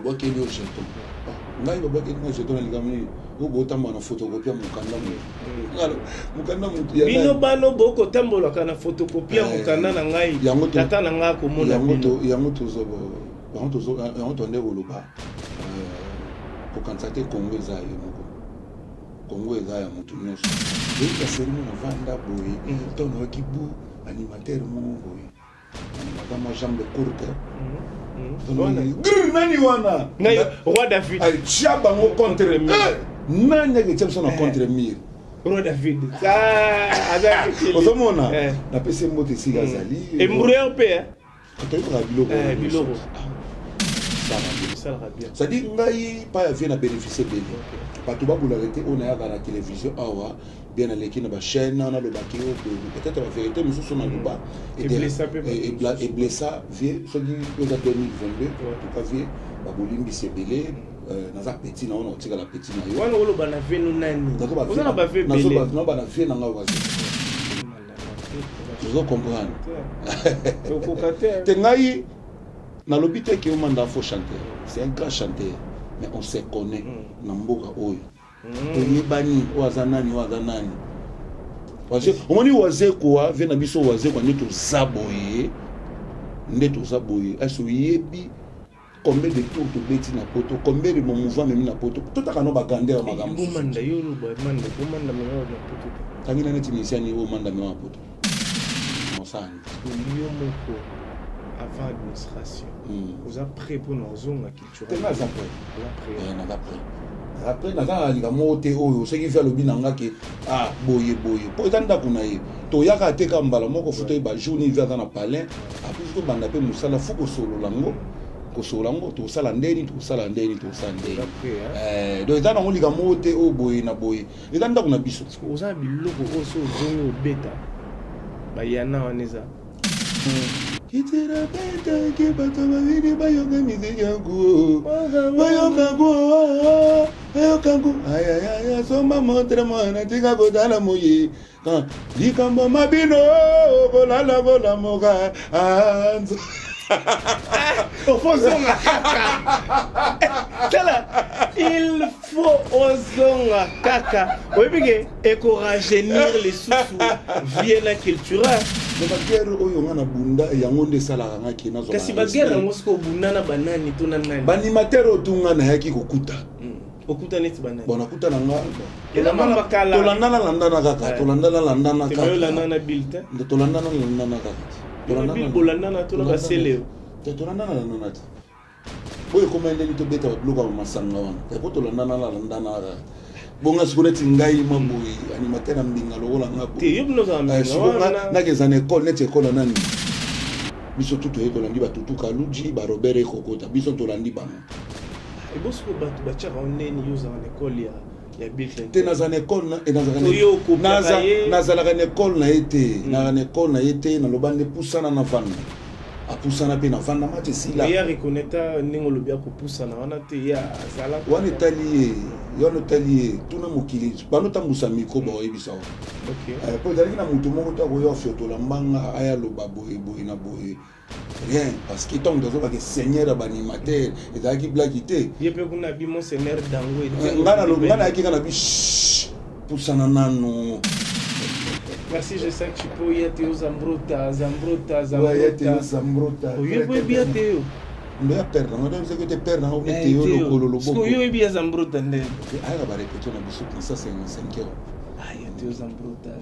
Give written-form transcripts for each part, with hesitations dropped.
babwaki ni jeton ngai babwaki ni jeton na likamni ubo tamba na photocopie mukanda mutu ya bino bano boko tambola kana photocopie mukanda na ngai tata na nga ko mona yango to ndeko luba pour constater Congo eza yoko Congo eza ya mutu nyonso et seri na vanda boy to no kibu animateur mo boy madame jambe courte nani wana roi David ay chaba ngo contre nani ke tsemso na contre mire roi David ça avec ozomona na pese mbote siga zali embrouilleur pe to ko biloko ça dit ngai pas vient à bénéficier de pas tout baboula été on a la télévision awa bien à l'équipe na chaîne na le baki peut-être la vérité nous sommes en bas et blessa vie so dit que 2022 tout cas vie babolimbi sebelé naza petit na on tika la petit na wana olo bana venu nani on a ba fait belé na bana vie na ngawa vous comprendre te ngai na lobite ki omanda faux chanteur c'est un grand chanteur mais on se connaît na mboka oyo oyebani wazanani waze omoni waze kwa vena biso waze kwa ndeto zaboye aso yebi combien de tours to beti na poto combien de mouvement même na poto totaka no bagandera magambo bomanda yolo bomanda mena na poto tangi na neti misiani o manda mena na poto mosani yo moko avant administration vous êtes prêt pour nos zones culturelles après naza linga mote oyo ce qui fait le binanga ke boye po tanda kuna ye to yaka te kambala moko foto ba journée vers dans palais après to banda pe musala fuko solo lango to sala ndeni donc tanda ngoli ga mote o boye na boye tanda kuna biso oza biloko oso zongo beta ba yana waneza kitira beta ke bato babini bayoka miziki yangu bayoka ayayaya soma montre mwana tika kodala moye likambo mabino kolala kolamoka anzo Ozonga kaka. Il faut ozonga kaka. Oui, parce que rajeunir les sous via la culture. Mais la guerre oyo na bunda yango nde sala ngaki nazo. Kasi ba guerre ngosko bunda na banani to na nani. Banimateur otunga na yaki kokuta. Okuta neti banani. Bona kuta na nga. Ela mamba kala. Tolandana kaka. Tolandana kaka. Tolandana bilta. Tolandana kaka. Tolandana to la seleo. Tolandana nati. Boye komende lito beta bloka masanga wana. Eko tolandana bonga sikoneti ngai mamboyi animateur na mbinga lokola ngabo te yobno za mbinga na kezana école net école nani biso tuto tolandi batutu kaluji ba Robert Ekokota biso tolandi bango e bosko batu bachaka oneni yoza na école ya Bilten te na za école na e na za la école na été na été na lobande pusana na vanda apusana pe na vanda mate sila ya reconnaître ningo lobia ko pusana wana te ya zala wana tali yono tali tuna mokili bano tambusa miko ba oyebisa OK po dali na mutu moko ta ko yo fioto la mbanga aya loba boye na boye rien parce que tant dozo ba que seigneur ba animateur et da ki blackité yepe kuna bi mon seigneur dango ngana ki kana bi pusana nano. Merci, je sais que tu peux y être aux Zambrota. Ouais, y être aux Zambrota. Oui, oui, bien Théo. Mais à perdre, on a dit que tu perds dans le Théo, le Cololo. Oui, bien Zambrota. Ah, la barre est on a besoin de ça, c'est 5 euros. Ah, y a Théo Zambrota.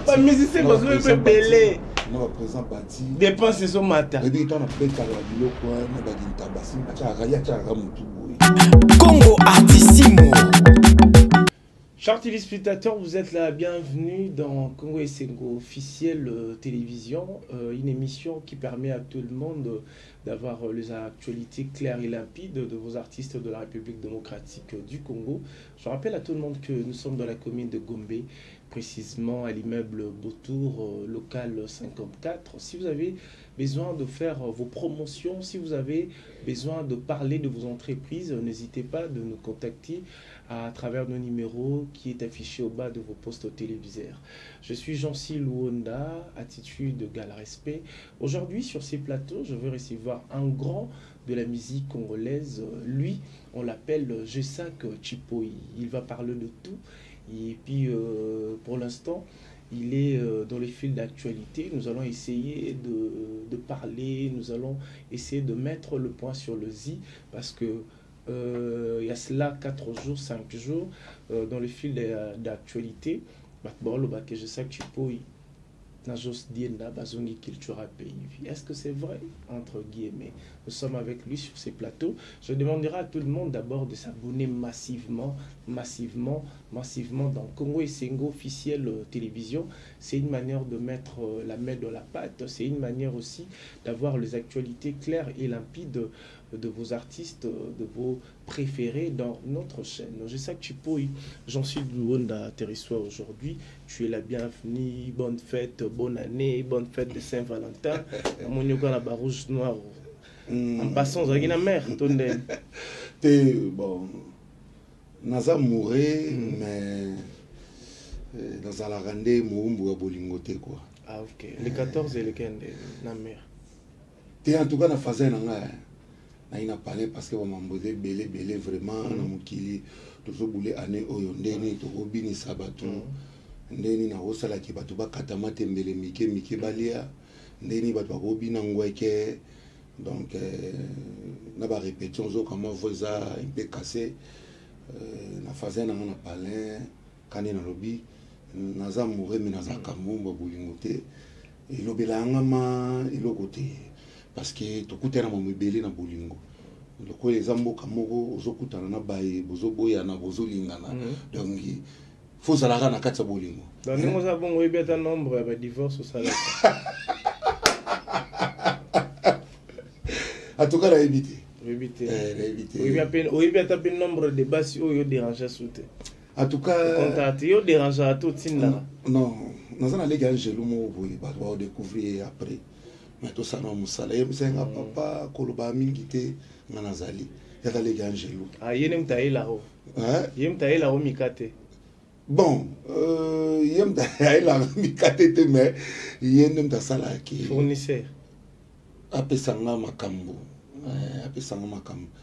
Pas musicien, parce que je peux belé. On va présent bâti. Dépense ce matin. Et puis, on a fait à la bilo, quoi, on a bagin tabassi, Congo Artissimo. Chers téléspectateurs, vous êtes la bienvenue dans Congo Esengo officiel télévision, une émission qui permet à tout le monde d'avoir les actualités claires et limpides de vos artistes de la République démocratique du Congo. Je rappelle à tout le monde que nous sommes dans la commune de Gombe, précisément à l'immeuble Beautour, local 54. Si vous avez besoin de faire vos promotions, si vous avez besoin de parler de vos entreprises, n'hésitez pas de nous contacter à travers nos numéros qui est affiché au bas de vos postes téléviseurs. Je suis Jean-Cy Luonda, attitude égale respect. Aujourd'hui, sur ces plateaux, je vais recevoir un grand de la musique congolaise. Lui, on l'appelle G5 Chipoi. Il va parler de tout. Et puis, pour l'instant, il est dans le fil d'actualité. Nous allons essayer de parler, nous allons essayer de mettre le point sur le Z, parce que il y a cela 4 jours, 5 jours, dans le fil d'actualité. G5 Chipoi. Est-ce que c'est vrai? Entre guillemets. Nous sommes avec lui sur ces plateaux. Je demanderai à tout le monde d'abord de s'abonner massivement dans Congo Esengo officiel télévision. C'est une manière de mettre la main dans la pâte. C'est une manière aussi d'avoir les actualités claires et limpides de vos artistes, de vos préférés dans notre chaîne. Je sais que Chipoi, j'en suis du Rwanda territoire aujourd'hui. Tu es la bienvenue. Bonne fête, bonne année, bonne fête de Saint-Valentin. Mon yoga la barouge noire. En passant, vous la mer. Bon, Naza mourait, mais dans la randée, Moumbu a bolingoté quoi. Ah ok. Les 14 et les 15 la mer. T'es en tout cas dans la phase n'a parlé parce que on m'a belé vraiment na mukili toujours boulé année oyo ndeni to obini sabatu ndeni na osala ki batu ba katama tembele mike balia ndeni batu ba obina ngweke donc na ba répétition zo comme voisa un peu cassé na phase na parlé kani na lobi naza mourir mais naza kamumba bolingote et lobela ngama ilokote parce que tout coûte na mobile na bolingo le ko les amboka moko ozokutana na baye bozoboya na bozolingana donc faut ça la na katsa bolingo donc nous avons eu bien un nombre de divorces au salaire en tout cas la éviter oui bien taper nombre de bases au déranger souté en tout cas contacter yo déranger à tout tinda non nous allons aller angelo mo boy ba découvrir après. Mais tout ça non musala c'est un papa koloba mingi te nganazali yaka les angelo ah yene mtaila ho yem taila ho mikate bon yem taila mikate te mais yene mtasala ki fournisseur apesanga makambo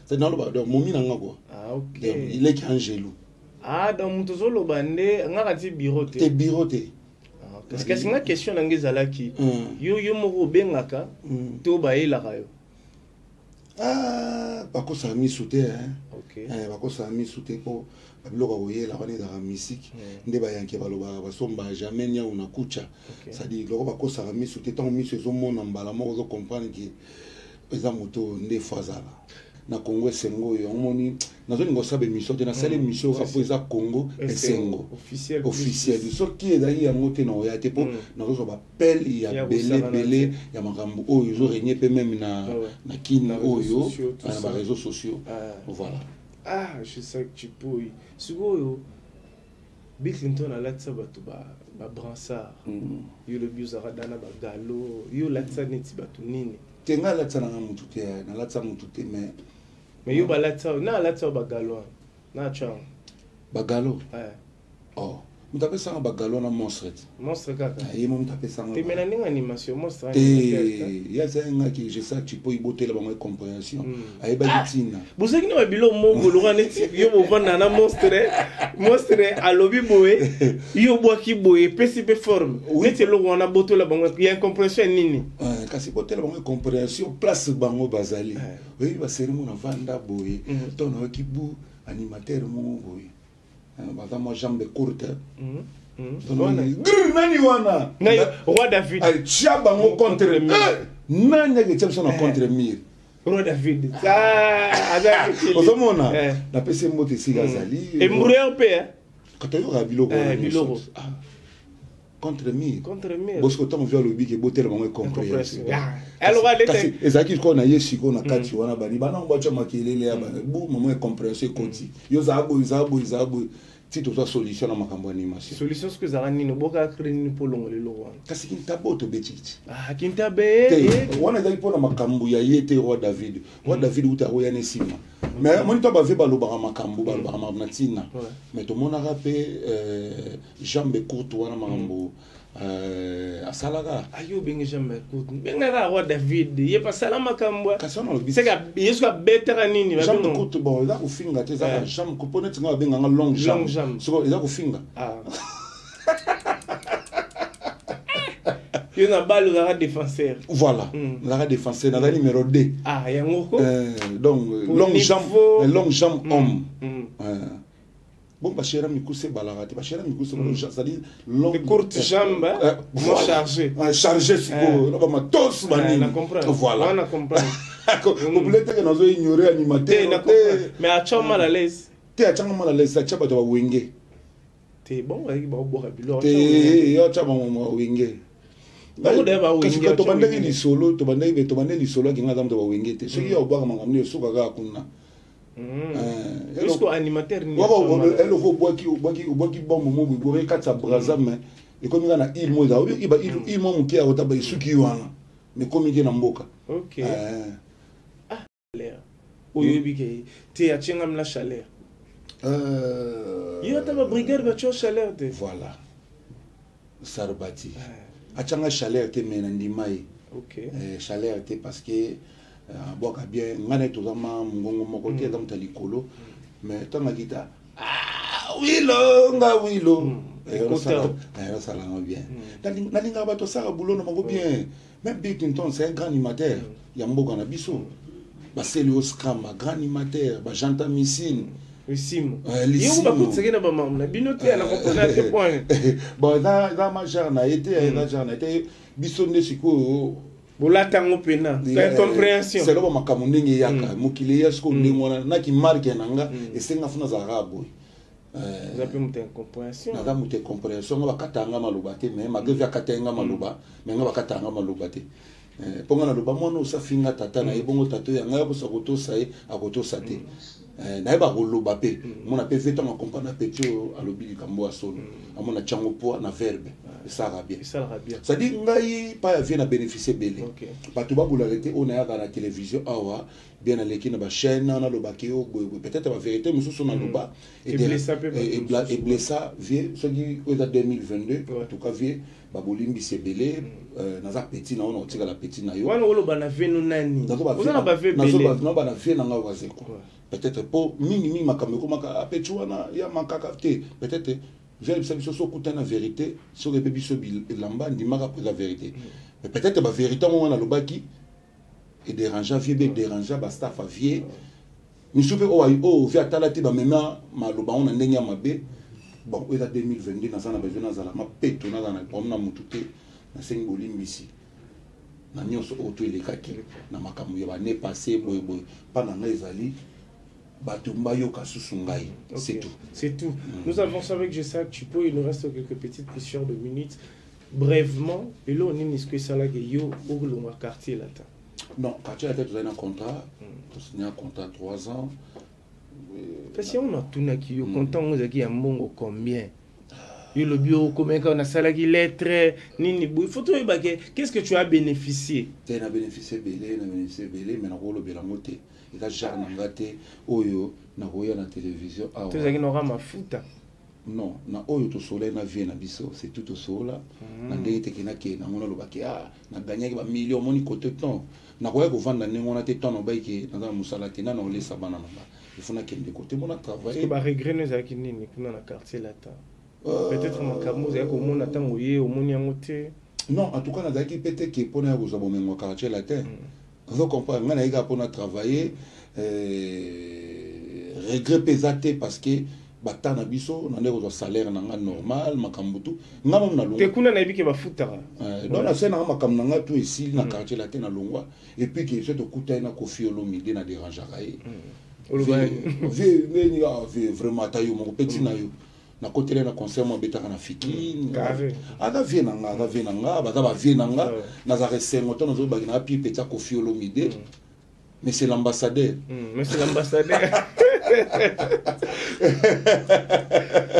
c'est dans le bas donc momi nanga quoi ah ok il est angelo ah donc mutozolo bande ngaka ti bureau te parce que c'est une question d'angezalaki yo moko bengaka to baelaka yo ah bako sa mi souté hein OK bako sa mi souté ko biloko oyela bana da musique nde ba yanke baloba basomba jamais nya una kucha ça dit loko bako sa mi souté tant mi saison mona mbala moko zo comprendre que eza moto nde fazala na Congo Esengo yo moni nazo ningo sabe mission te na sale mission ka poza Congo Esengo officiel so qui est d'ailleurs ya moté na oya te po nazo so ba pel ya belé ya makambo oyo zo régner pe même na kini oyo na ba réseaux sociaux voilà je sais que tu peux sugo Bill Clinton a latsa batu ba bransard yo le biuzara dana ba galo yo latsa neti batu nini tenga latsa na mutu te na latsa mutu te mais yo ba latsa na latsa ba galo na chang bagalo oh mutape sanga bagalo na monstre kaka yemo mutape sanga te mena ninga animation monstre ya zenga ki je sais tu peux y botter la bonne compréhension ay ba litina bozaki na bilo mongo lora neti yo bo vanda na monstre alobi boye yo boaki boye pesipe forme neti lo wana boto la bongo ya compréhension nini kasi botter la bonne compréhension place bango bazali oui ba serimo na vanda boye tono ki bu animateur mo boye moi jambe courte nani wana roi David al chabango contre mur nani ke tsamsona contre mur roi David ozomona na pese moto sika zali et mourir pe katayo biloko contre mur bosco tant via le bique botel bango compréhension alors allez ezaki ko na yesiko na kati wana bani bana mbacha makelele ya bana bu moment compréhension konti yo zabo si tu as solution na makambo animation solution ce que za nini boka créer pour longole lo wana kasi kintabo to betiti kintabe wana dali pour na makambo ya yete roi David uta roya ne sima mais mon to ba ve baloba makambo baloba matina mais to mona rapé jambe courte wana makambo à Salaga. Ayo bengi jamais écoute. Benga roi David. Il pas salama kambwa. Kasano le C'est que yesu ka betera nini ba jambe écoute bon, là ko finga te za jambe ko ponet nga benga nga long jambe. So là ko finga. Ah. Il y a un balle de défenseur. Voilà, la défenseur, la numéro 2. Ah, il y a un donc, long jambe homme. Bon, bah, chéra Mikou, c'est balarate. Bah, chéra Mikou, c'est-à-dire long. Les courtes jambes, moi chargé. Chargé, c'est quoi? On va tous manier. Voilà. On a compris. Vous voulez que nous ignorer animateur. Mais à tu mal à l'aise. Tu es mal à l'aise, tu vas wingé. T'es bon, avec boire à bilor. Tu vas wingé. Kasi ka tobandaki lisolo ki nga zamto ba wengete soki ya obaka mangamni soka ga kunna jusqu'au animateur ni elo ko boki bombo mo bo re katsa braza mais e komi na il mo za iba il mo muki ya otaba isuki wana mais komi ke na mboka OK ah l'air oyebi ke te ya chengam la chaleur yo ta ba brigade ba cho chaleur te voilà Sarbati achanga chaleur te mena ndimai chaleur te parce que boka bien ngane to zama ngongo moko te zamta likolo mais tanga kita wilo nga wilo ça la bien nalinga bato sara bulono moko bien même Bitington c'est un grand animateur ya mboka na biso ba Celio Scram grand animateur ba Janta Missine Simo. Yo ba kutseke na ba mamna binote na comprendre ce point. Bon dans ma jarna été bisonde siko bolatango pena. C'est compréhension. C'est le makamu ndenge yaka mokile yasko ndengona na ki marque nanga esenga funa za rabo. Vous avez une compréhension. Na mu te compréhension nga bakatanga maloba te mais magavi akatanga maloba mais nga bakatanga maloba te. Ponga na loba mwana osafinga tata na ebongo tato ya nga ko sokoto sai akoto sate. Na eba koloba pe mona pe veta ma comprendre petio alobi likambo asolo amona chango po na verbe ça va bien ça dit ngai pa vient à bénéficier belé bato ba bulalete on a la télévision awa bien à l'équipe na ba chaîne na loba ke peut-être la vérité mususu na loba et blessa vie ce qui au 2022 en tout cas vie ba bolimbi se belé na za petit na on tika la petit na yo wana oloba na venu nani ozana ba ve belé na ba na vie na nga wazeko peut-être pour minimi makameko maka apechuana ya makaka te peut-être j'ai l'impression so kuta na vérité so repe biso bilamba ndimaka pour la vérité mais peut-être ba vérité mo na lobaki et dérangeant vie be dérangeant ba staff a vie ni soupe o via talati ba mema maloba on ndenge ya mabe bon eza 2022 na sana besoin na zala ma peto na na pomna mutute na sengi bolimbisi na nyonso oto elekaki na makambo ya ba ne passé boy pas na ezali. C'est tout. C'est tout. Nous avançons avec Jessa Chipo. Il nous reste quelques petites questions de minutes. Brièvement, et là, on est nisque ça là que yo au quartier là. Non, quartier là, tu as un contrat. Tu as un contrat 3 ans. Parce que on a tout na qui yo content on a qui un mongo combien. Yo le bio combien qu'on a ça là qui lettre nini il faut tout qu'est-ce que tu as bénéficié? Tu as bénéficié belé, mais na ko lo bela moté. Il a jarna ngate oyo na koya na télévision awa to zaki no rama futa non na oyo to soleil na vie na biso c'est tout au sola na ndenge tekina ke na ngona lobaki na gagner ba millions moni côté temps na koya ko vendre ngona te temps no baiki na musala te na no lesa bana na ba il faut na kende côté mona travailler ba regret ne zaki nini kuna na quartier là ta peut-être makamu zaki ko mona tango ye o moni yangote non en tout cas na zaki peut-être que pona ko zabo mengo quartier là te vous comprenez, on a eu à travailler, regret pesate parce que bata na biso, on a eu un salaire normal, makambutu. On a même na longwa. Tekuna na ibiki ba futara. Dans la scène, on a comme nanga tout ici, na quartier latin na longwa. Et puis que ce to kuta na kofi olomide na dérangerai. Vraiment tayo mon petit na yo. Na côté na concert mo betaka na fiki aga vie na nga baza ba vie na nga na za resengo to nozo bagina pi peta Kofi Olomide mais c'est l'ambassadeur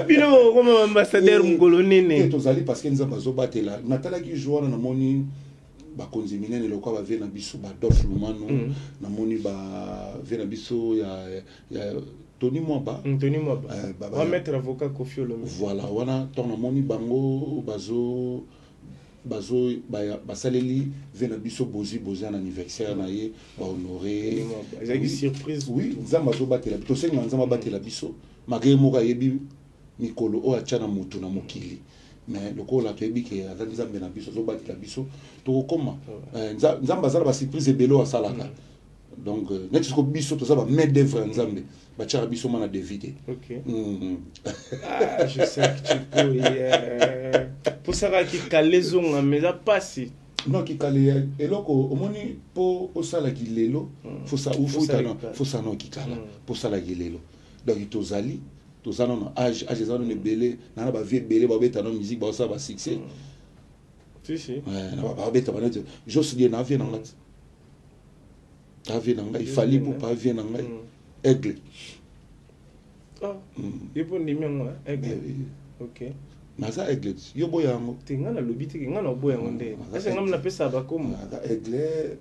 bino comme ambassadeur ngolo nene to zali parce que nzamba zo batela natala ki joueur na moni ba konzi minene le kwa ba vie na biso ba Dolph Lumano na moni ba vie na biso ya Tony Mwaba. On va mettre avocat Kofi Olomide. Voilà, on a ton moni bango bazo bazo basaleli vena biso bozi un anniversaire na ye ba honorer une surprise. Oui, nzamba zo batela to senga nzamba batela biso magé moka yebi mikolo o achana mutu na mokili. Mais le ko la toyebi ke nzambe na biso zo batela biso to koma nzamba zala ba surprise belo asalaka. Donc net ce que biso to ça va mettre d'œuvre nzambe ba tchara biso mana d'éviter. OK. Ah, je sais que tu peux pour ça qui calezon mais ça passe. Non qui calé eloko omoni po osala ki lelo faut ça ou faut ça non qui kala pour ça la lelo. Donc tozali tozana na âge ezana ne belé na ba vie belé ba beta na musique ba ça ba succès. Si si. Ouais, na ba beta ba net juste dire na vie na ngat. Ta vie na ngai fali pour pas vie na ngai aigle. Ah. Il faut ni même aigle. OK. Naza aigle yo boyango tinga na lobiti kinga na boyango nde ese ngam na pesa ba comme aigle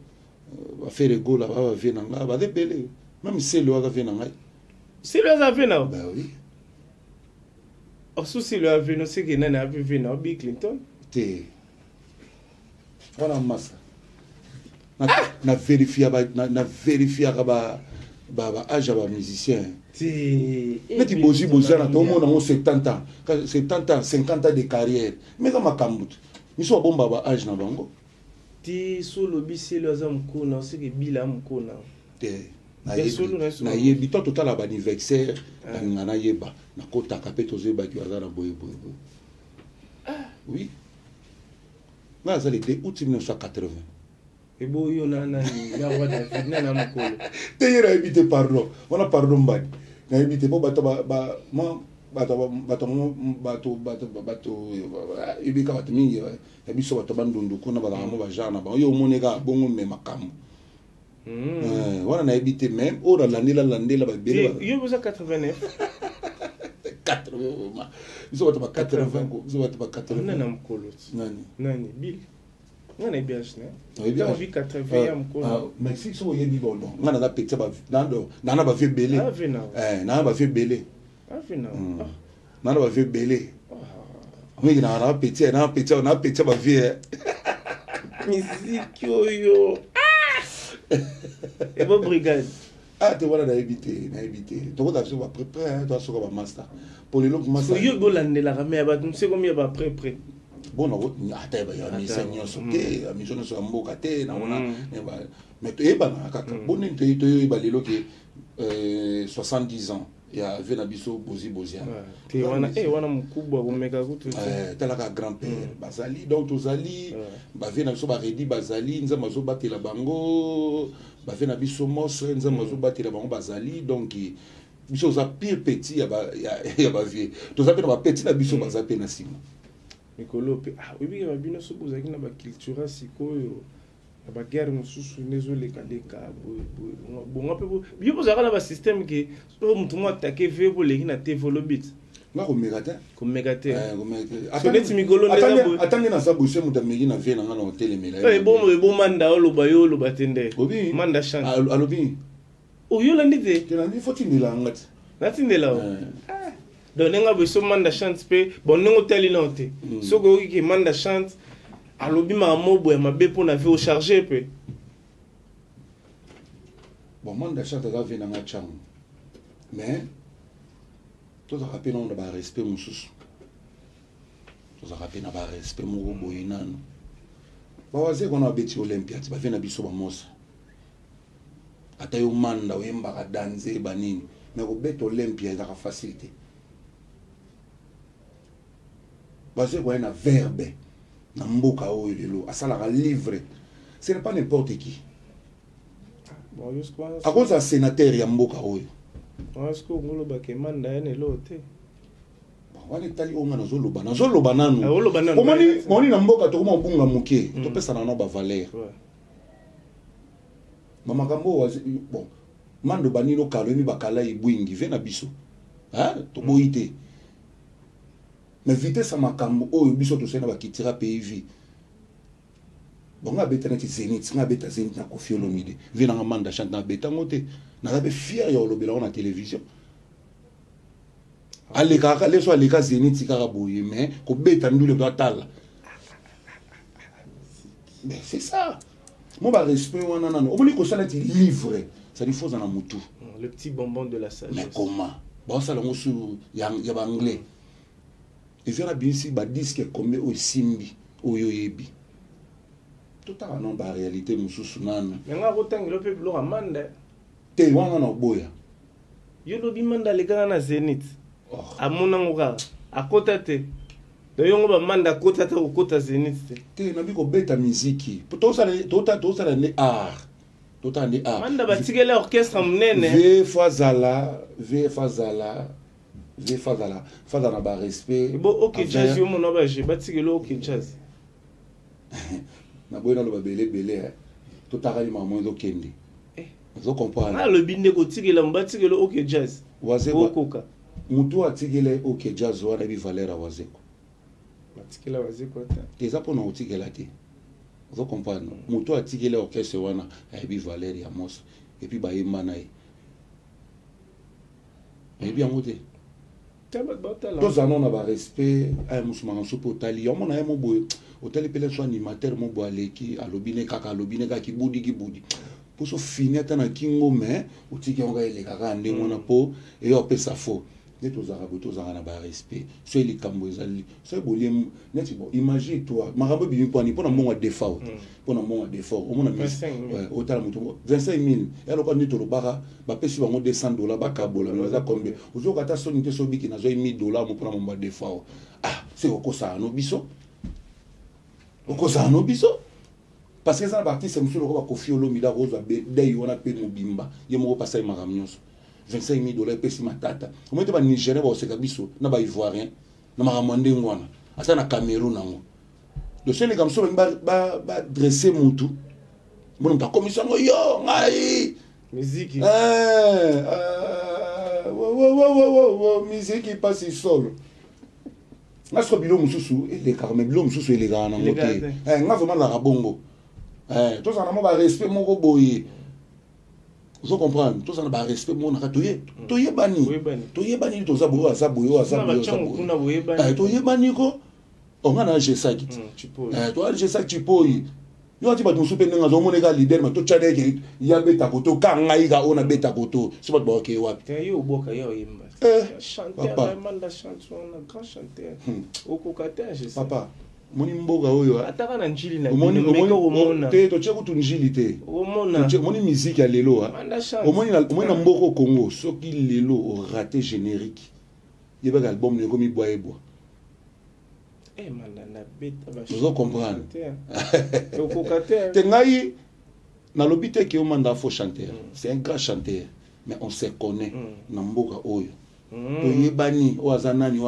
va faire gola va vie na ngai ba de belé même si le va vie na ngai. Si le a vu na. Ben oui. O si le a vu no c'est que na vu na Bill Clinton. Te. Voilà massa. Na vérifier na vérifier ba âge ba musicien. Mais tu bozi na tout le monde a 70 ans, 70 ans, 50 ans de carrière. Mais dans ma kamut, ils sont bon ba âge na bango. Ti solo bisi le azam ko na c'est que bila mko na. Te. Na yebi to total ba anniversaire na na yeba na kota kapeto zeba ki azana boye. Oui. Na za le 2 août 1980. Et bon, yo na mukolo. Te yera éviter pardon. On a pardon bad. Na éviter bo bato ibika bato mingi ya biso bato bandundu kuna bala mo bajana ba yo moneka bongo me makambo. Wana na éviter même ora landela ba bele. Yo boza 89. 80. Biso bato ba 80 ko, biso bato ba 80. Na mukolo. Nani Bill. On est bien, non? Oui, bien. On vit 80 mais si so yebi bon non. On a petit ba nando, nana ba vie belé. Ah vena. Nana ba vie belé. Ah vena. Nana ba vie belé. Oui, nana petit, on a petit ba vie. Musique yo. Et bon brigade. Ah, tu vois na éviter. Donc on a sur préparer, toi sur ba master. Pour les autres master. Yo bolande la ramé ba, tu sais combien ba prêt. Bon na ata ba ya misenyo soke a misono so mboka te na ona mais to eba na kaka bonin to eba lelo ke 70 ans ya vena biso bozia te wana mkubwa kumeka kutu talaka grand-père bazali donc tozali ba vena biso ba redi bazali nza mazo batela bango ba vena biso mos nza mazo batela bango bazali donc biso za pire petit ya ba vie tozape na ba petit na biso bazape na sima Mikolo oui bien bino so bozaki na ba culture sikoyo na ba guerre mususu nezo leka bon un peu bio bozaka na ba système que so mutu mo attaquer ve bo leki na développer nga ko megate so mikolo neza bo atangi na sabu se mutu megi na ve na ngana hotel mela bon manda oloba yo oloba tende manda chante alobi o yo landite ke na ndi foti ndila ngati natindela donc nenga beso manda chante pe bon nengo teli na te soko ki manda chante alobi ma mobo ya mabe po na vie au charger pe bon manda chante ga vena nga chang mais to za rappeler on ba respect mususu to za rappeler na ba respect mo boyinano ba waze kona beti Olympia ti ba vena biso ba mosa ata yo manda oyemba ka danser banini mais ko beti Olympia za ka facilité basé quoi un verbe na mboka oyo lelo asala livre ce n'est pas n'importe qui bon jusqu'à à cause un sénateur ya mboka oyo est-ce que ngolo ba ke manda ene lote wani tali onga nazoloba nanu omoni na mboka to koma bunga muke to pesa na ba valeur mama kambo bon mando banino kalo mi bakala ibwingi ve na biso to boite mais vitesse makambo oyo biso to sena bakitira pays bonga beta na Zénith nga beta Zénith na Koffi Olomide vina nga manda chante na beta ngote na be fier ya olobela na télévision aleka leso aleka Zénith kaka boye mais ko beta ndule to atala Mais c'est ça. Moi, je respect, on a un livre. Ça dit, faut en moutou. Le petit bonbon de la sagesse. Mais comment? Bon, ça, il y a anglais. Et il y a un disque comme au Simbi, au Yoyebi. Tout à l'heure, la réalité, nous sommes nan. Mais on a autant que le peuple a mandé. T'es ouan en boya. Yo lobi manda les gars na Zénith. À mon angoura, à côté. De yon ba manda côté au côté Zénith. T'es na biko beta musique. Tout ça ne art. Tout ça ne art. Manda ba tigele orchestre mnene. V fazala. Fazala ba respect. Bon OK jazz yo mon ba je ba tigele OK jazz. Na boina lo ba belé. Tout à rali maman zo kende. Vous comprenez? Ah, le binde ko tigele mba tigele OK jazz. Wazeko koka. Mutu atigele OK jazz wana bi valeur wazeko. Atigele wazeko ta. Eza pona otigela te. Vous comprenez? Mutu atigele orchestre wana bi valeur ya mos et puis ba yemba na ye. Et bien moté. Tous en ont respect à musulman sopo tali. On a un mot boy. Hôtel pele so animateur mo bo aleki alobine kaka alobine ka ki budi. Pour se finir dans un kingo mais ou tiki on gagne les caca ande mon apo et on peut ça faux net aux arabes tous en a respect soit les cambozali soit boliem net bon imagine toi marabout bien pour ni pour un moment défaut pour un moment défaut au moins au tal muto 25 000 et alors quand ni to le bara ba pesi ba mo $200 ba kabola mais ça combien ozo kata so ni te so biki na zo $1000 mo pour un moment défaut ah c'est au ça no biso au ça no biso. Parce que ça partie c'est monsieur le roi Kofi Olomida Rose Dei on a payé Mobimba il me repasser $25 000 pesi matata au moins tu vas Nigeria ba oseka biso na ba ivoirien na maramande ngwana ata na Cameroun nango de ceux les comme ça ba dresser mutu bon ta commission yo ngai musique musique qui passe solo. Nasco bilo mususu les carmen bilo mususu les gars na moté nga vraiment la rabongo. Tout ça n'a pas respect mon boye. Vous comprenez? Tout ça n'a pas respect mon ratoye. Toye bani. Toye bani to zaboyo azaboyo. Toye bani ko. On a un ça qui. Toi j'ai ça qui poye. Yo ati ba to soupe nga zo moneka leader ma to chade ke ya beta koto kanga iga ona beta koto. C'est pas bon ke wapi. Yo boka yo yimba. Chanteur vraiment la chanson un grand chanteur. Okokater je sais. Papa. Moni mboga oyo ataka na njili na omona te to tsheko tu njili te omona moni musique ya lelo omona na mboko Congo soki lelo o raté générique yeba album ne komi boa eboa manda na beta ba vous comprendre okokater te ngai na lobite ki o manda faux chanteur c'est un grand chanteur mais on se connaît na mboka oyo to yebani o azanani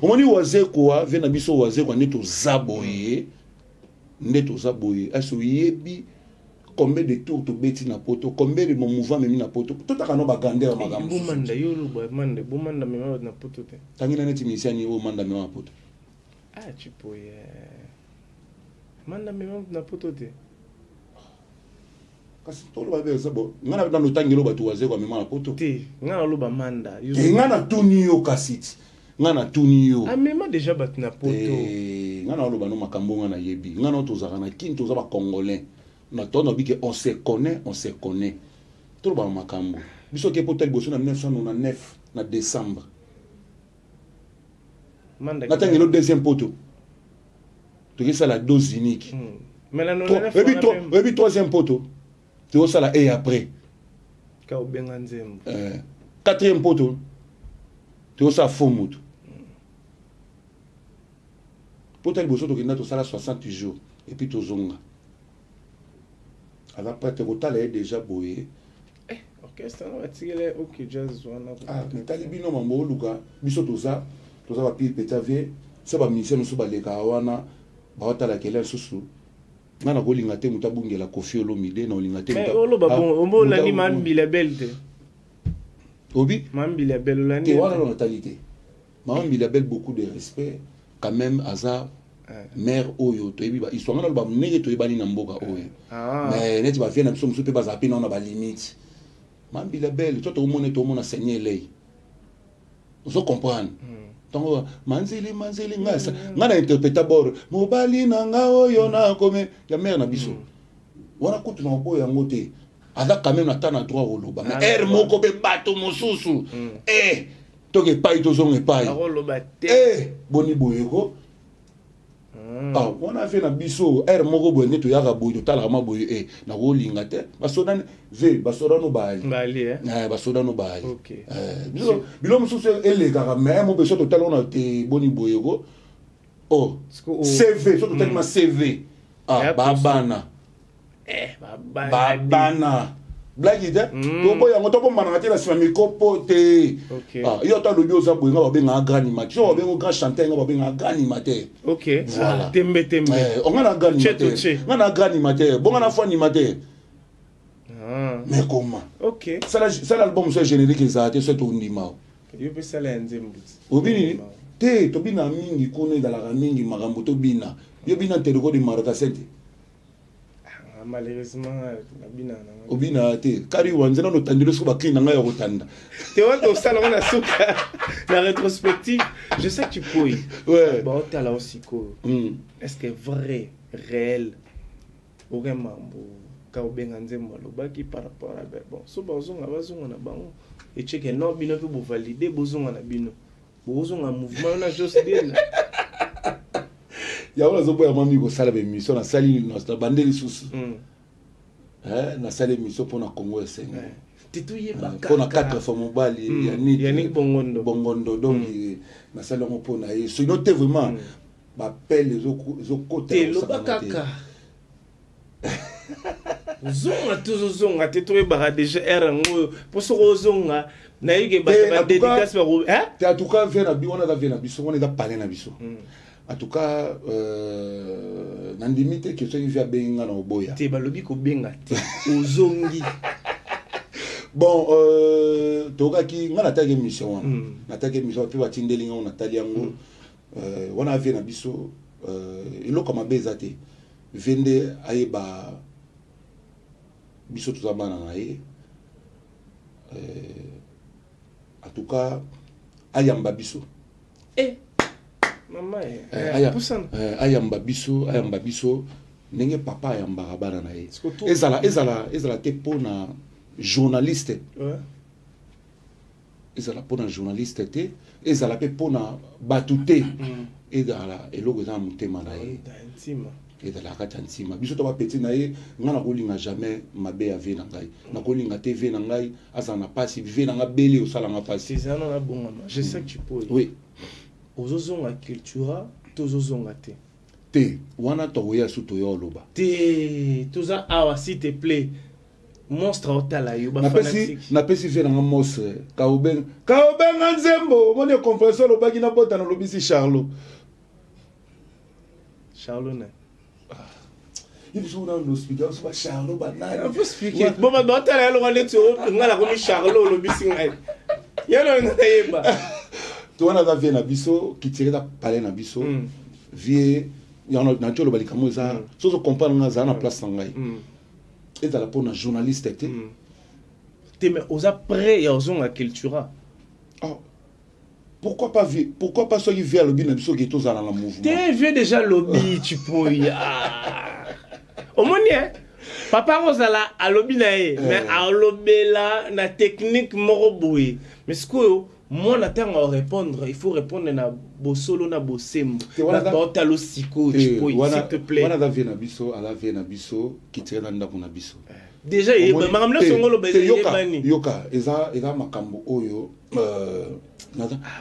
omoni wazekwa vena biso wazekwa neto zaboye aso yebi combien de tours to beti na poto combien de mouvement memi na poto tout aka no bagandera magambo bomanda yo lo bomanda mema na poto te tangi na neti misiani o manda mema na poto chipoye manda mema na poto te kasi to lo ba be sabo ngana na tangi lo batu wazekwa mema na poto te ngana lo ba manda yo ngana tuni yo kasiti ngana tuni yo amema déjà bat na poto ngana lo bano makambo ngana yebi ngana tozaka na kin toza ba congolais na tono bike on se connaît tout le ba makambo biso ke poto liboso na 1999 na décembre manda na tangi lo deuxième poto to ça la dose unique mais la non et puis troisième poto to ça la et après ka obenga nzembo quatrième poto to ça faux moto poto liboso to kina to sala 60 jours et puis to zonga alors après te kotala est déjà boyé orchestre na batigele OK jazz wana talibino mambo luka biso toza ba pile petave ça ba musicien so ba leka wana ba otala kele susu ngana ko linga te mutabungela Kofi Olomide na linga te mais olo ba bon ombo la ni mambila belte obi mambila belle la ni te wana natalité mambila belle beaucoup de respect quand même hasard mère oyo to ebi ba histoire na ba nege to ebani na mboka oyo mais neti ba fiena biso musupe ba zapi na ba limite mambila belle to mona saigner lei vous comprenez tango manzili ngasa ngana interpreta bord mobali na nga oyo na comme ya mère na biso wana kutu na boyo yango te ada quand même na tana droit oloba na er moko be bato mosusu toke pai tozonge pai boni boyeko on a fait na biso er moko boye neto yaka boye totala ma boye na kolinga te basoda ve basoda no bali basoda no bali bilo mosusu elekaka mais mo beso totala na te boni boyeko CV so totala ma CV babana blague ide to boya ngoto ko manangati la sima mikopo te yo ta lobi oza boye nga babenga grand animateur yo babenga grand chanteur nga babenga grand animateur voilà tembe on a grand animateur on a grand animateur bon on a fo animateur mais comment ça l'album c'est générique ça te c'est tout ndima yo pe sala nzembu obini te to bina mingi kone dala mingi makambo to bina yo bina te ko di maraka sente malheureusement obina te kari wanzela no tandilo so bakina nga ya kotanda te wando sala na suka la rétrospective je sais que tu peux bon tu là aussi ko est-ce que vrai réel vraiment ka obenga nzembo lo baki par rapport à bon so bazonga na bango et check no bino pe bo valider bozonga na bino bozonga mouvement na juste bien ya wala zobo ya mami ko sala be mission na sali na bandeli susu na sali mission pour na Congo SN tituye baka pour na 4 fois mobali ya ni bongondo donc na sali ngo pour na so note vraiment ba pelle zo kota te lo bakaka zonga tituye baka déjà erango pour so zonga na yike ba dédicace ba te en tout cas vient na bi on a vient na biso on est parler na biso. En tout cas, nandimite que ce soit benga na oboya. Te balobi ko benga te ozongi. Bon, toka ki ngana ta émission wana. Na ta émission pe batindeli nga na tali yango. Wana vient na biso iloko mabeza te. Vende ayeba biso tuzabana na ye. En tout cas, ayamba biso. Maman ayamba biso ndenge papa ayamba bana na ye ezala te pona journaliste ezala pona journaliste te ezala pe pona batu te ezala eloko eza motema na ye ezala kati ntima biso to ba petit na ye nga na kolinga jamais mabe ya vie na ngai na kolinga te vie na ngai azala na pasi vie na nga bele osala nga pasi je sais que tu peux oui ozozonga cultura tozozonga te wana toya su toya oloba te toza awa s'il te plaît monstre otala yo ba fanatique na pesi fe na mos kaobenga nzembo moni compresseur lobaki na bota na lobisi Charlot na il joue dans l'hospital so ba Charlot ba na faut expliquer bon ba otala lo ngale to ngala ko ni Charlot lobisi ngai yalo ngayeba to wana da vie na biso ki tire da parler na biso vie ya na tolo balika moza so comprendre nga za na place ngai et dans la pour un journaliste était mais aux après et aux onga cultura pourquoi pas soit via le bin biso qui tous à la mouvement t'es vieux déjà lobby tu peux au moins papa rozala a lobby na mais a lobela na technique moroboué mais ce que moi n'attends à répondre il faut répondre na bosolo na bosembo na botalo siko tu peux s'il te plaît wana da vie na biso ala vie na biso qui tire na ndako na biso déjà makamlo songolo bezeli yoka eza makambo oyo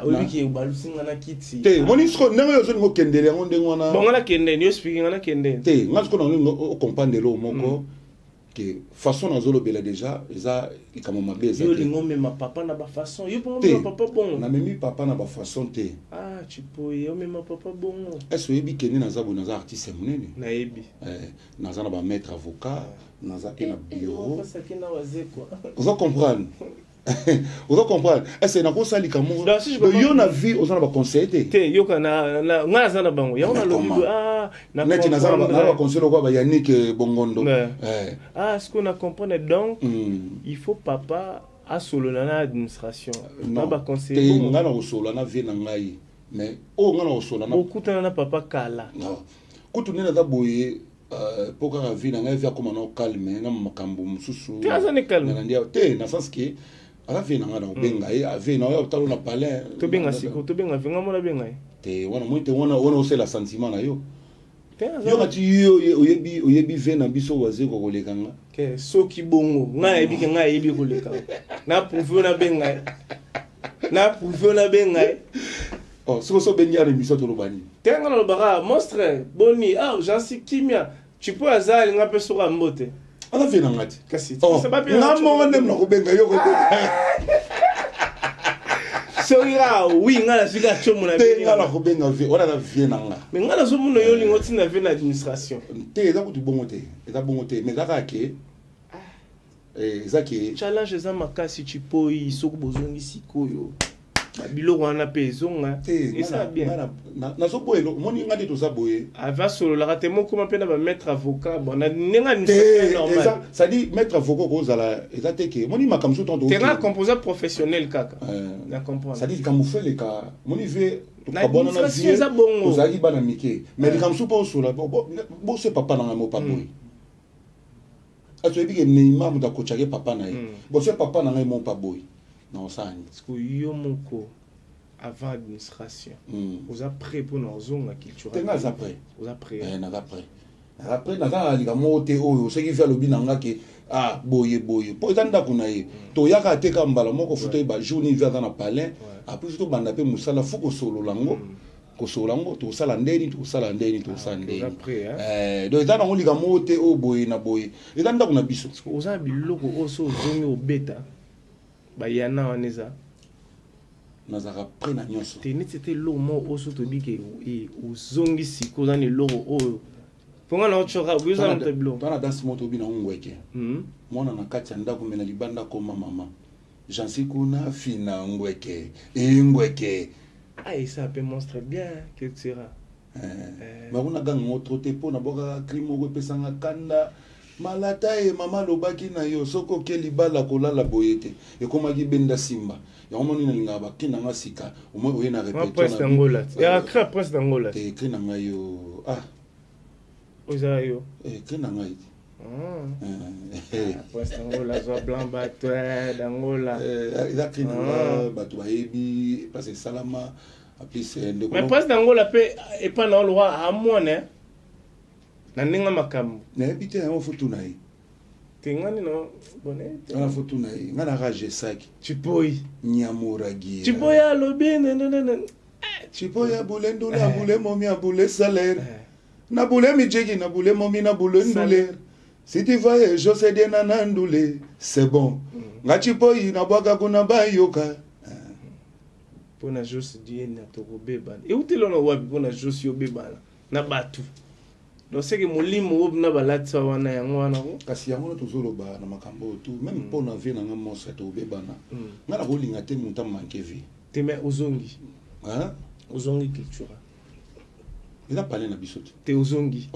oyo ki balusinga na kiti te moni sko ndenge yo zo ngokendele yango ndenge wana bonga na kende ni speaking na kende te ngasko na ngo comprendre lo moko que façon na zolo bela déjà eza ikamo mabeza yo lingo me ma papa na ba façon yo pongo ma papa bon na memi papa na ba façon te tu peux yo me ma papa bon est-ce yebi keni na zabo na za artiste munene na yebi na za na ba maître avocat na za pe na bureau ça qui na waze quoi vous comprendre vous comprendre est-ce na ko sali kamo yo na vie aux na ba conseiller te yo kana na ngaza na bango ya na lobi na net na za ba conseiller quoi ba Yannick Bongondo ce qu'on a compris donc il faut papa à solo na administration na ba conseiller ngana ko solo na vie na ngai mais on a aussi la beaucoup de papa kala quand on est dans boye pour que la vie n'ait pas comme un calme na makambo mususu tu as un calme te na sens que ala vie na ngana benga ave na yo talo na palais to benga siko to benga venga mona benga te wana mo te wana aussi la sentiment na yo yo ngati yo oyebi ve na biso waze ko kolekanga ke soki bongo nga yebi ke nga yebi koleka na prouver na benga oh so benga na biso to lobani tenga na lobara monstre boni j'en suis kimia tu peux azali nga pe so mbote ala ve na ngati kasi c'est pas bien na mo ndem na ko benga yo ko Soira, oui, nga la fika chomo na benga. Nga la ko benga vie, ona la vie na nga. Mais nga la zo muno yo lingo tina vie na administration. Te eza ko tu bongo te. Eza bongo te, mais zaka ke zaki challenge za makasi chipoi soko bozongi sikoyo. Bilo wana pe zonga. Eza bien. Na so boye, moni nga de to sa boye. Ava solo la rate moko mapena ba maître avocat, bon na nenga ni normal. Ça dit maître avocat ko zala eza teke. Moni makamso tonto. T'es un composant professionnel kaka. Na comprendre. Ça dit camoufler les cas. Moni ve na vie za bongo. Ozali bana mike. Mais les kamso po so la bo se papa na mo pa boye. Atoyebi ke Neymar muta kochage papa na ye. Bo se papa na mo pa boye. Non ça ni. Parce que yo moko avant administration. Vous êtes prêt pour nos zones culturelles. T'es pas après. Vous êtes prêt. N'a après. Après n'a liga moté o ce qui fait le binanga que boye. Pour tanda kuna ye. To yaka te kambala moko futo ba journée via dans palais. Après futo banda pe musala fuko solo lango. Ko solo lango to sala ndeni to sala ndeni. Vous êtes prêt. Donc tanda on liga moté o boye na boye. Et tanda kuna biso. Vous avez biloko oso zongi o beta. Ba yana waneza. Nazara près na nyonso. C'était l'eau mo oso to bike e uzongi siko za ni logo o. Ponga na ochora buza mteblo. Tana dance moto bina ngweke. Mona na kati ya ndako mena libanda ko mama. Jansi kuna fina ngweke. Ngweke. Ah ça peut monstre bien que tu seras. Mais on a gagné autre tempo na boka crime ko pesanga kanda. Malata e mama lobaki na yo soko ke libala kolala boyete e komaki benda simba ya omoni na linga ba kina ngasika omo oyena répéter na presse d'Angola ya crée presse d'Angola te kina ngayo oza yo kina ngai presse d'Angola zo blanc bato d'Angola ila kina bato bayebi parce que salama apis mais presse d'Angola pe e pas na loi à moine na ninga makambo na ebite na foto na ye tengani no bonne na foto na ye ngana rage saki chipoi nyamuragi chipoi alobi chipoi ya bulendo na bule momi ya bule salaire na bule mijegi na bule momi na bule ndule si tu vas je sais bien na ndule c'est bon nga chipoi na bwaka kuna bayoka pona jos die na to beba e utilo no wapi pona jos yo beba na batu. Donc c'est que molimo obna balatsa wana yango wana ko kasi yango to zolo ba na makambo tout même pour na vie na ngamo sa to bebana ngala ko linga te muta manke vie te mais ozongi ozongi culture il a parlé na biso te ozongi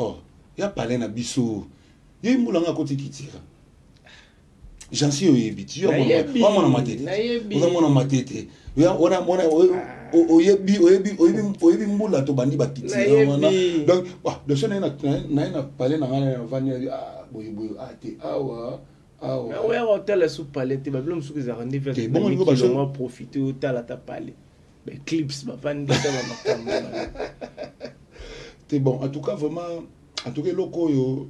il a parlé na biso ye mulanga ko tikitira jansi oyebiti yo mona matete ya ona oyebi mbula to bandi bakitira wana donc de ce na parler na ngana vani boye te awa mais ouais hôtel sous palais te bablo musuku za rendre vers te bon ngo ba profiter hôtel à ta palais mais clips ba vani de ça makambo te bon en tout cas vraiment en tout cas loko yo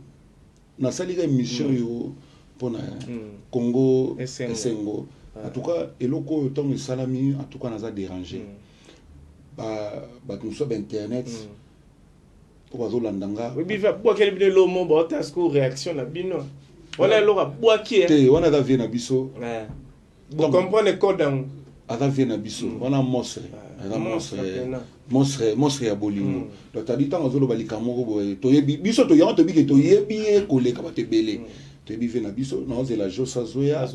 na salika émission yo pour na Congo Esengo en tout cas eloko yo tongo salami en tout cas naza déranger ba nous sur internet pour bazolandanga oui biva pour quel bino lo mo ba tasko réaction na bino wala lo ka boaki te wana da vie na biso vous comprenez code ada vie na biso wana monstre ya bolingo donc tadi tango zolo balika moko boye toyebi biso to yango to bike to yebi koleka ba tebele to yebi vie na biso na ozela josa zoya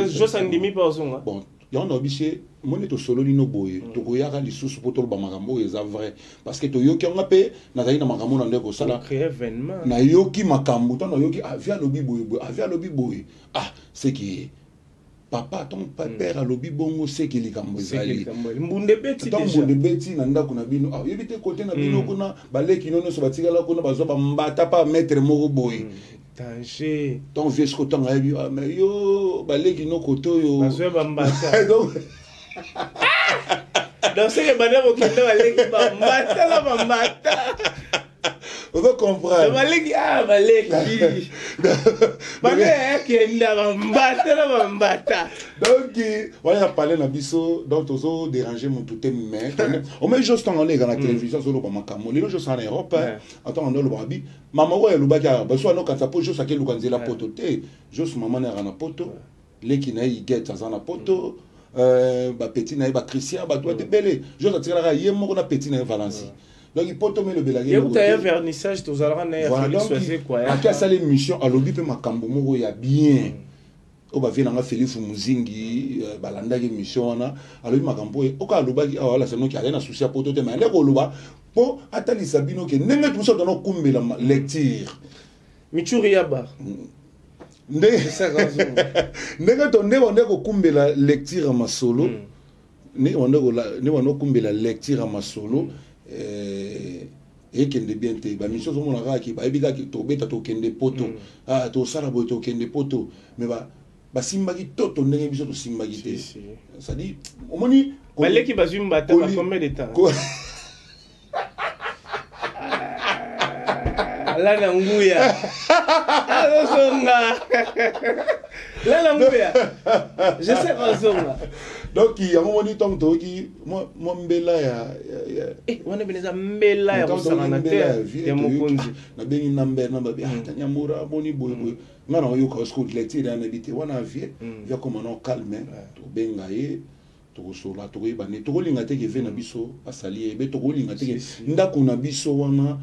josa ndimi pa ozonga bon yango obishe moni to solo lino boye to koyaka lisusu poto ba makambo eza vrai parce que to yoki nga pe na zali na makambo na ndeko sala créer événement na yoki makambo to na yoki avia lobi boye c'est qui papa ton père alobi bongo seki likambo ezali mbunde beti déjà mbunde beti na ndako na bino ah yebite côté na bino kuna baleki nono so batikala kuna bazo ba mbata pa maître moko boy danger ton vieux scoton ayebi ah mais yo baleki no koto yo bazo ba mbata donc c'est que bana ko kende baleki ba mbata la ba mbata. On va comprendre. Baleki ah baleki. Baleki enda bambata. Donc voilà parler na biso donc tozo déranger mon tout mais on met juste en ligne dans la télévision sur le makamo. Les gens sont en Europe. Attends on le babi. Maman ouais le baka baso no kata po juste akelu kanzela poto te. Juste maman na na poto. Leki na i get za na poto. Ba petit na ba Christian ba toi te belé. Juste atiraka yemo na petit na Valence. Donc il peut tomber le belagé. Il y a un vernissage, tu as quoi. Il y a une mission à l'objet de Makambo Moro, il y a bien. On va venir à Félix Muzingi, Balanda qui mission là. Alors Makambo, au cas où il y a c'est nous qui a rien à soucier pour tout le monde. Les Goloba, pour attendre Sabino qui n'est tout ça dans nos combes la lecture. Michuriaba. C'est ça quand même. On est au combes la lecture à ma solo. On est combes la lecture à ma solo. Et kende bien te ba mission so mona ki ba ebika ki to beta to kende poto ah to sala bo to kende poto mais ba simba ki toto ndenge biso to simba ki te ça dit omoni balé ki bazumba ta ba combien de temps la nguya la nguya je sais pas. Donc il y a un moment où qui moi mbela ya wana beneza mbela ya kusana te ya mukunzi na bengi nambe namba bi nyamura boni boy boy ngana yo ko school lecture na bité wana vie via comment on calme to benga ye to sola to ba ne to linga te ke ve na biso asali be to linga te ndako na biso wana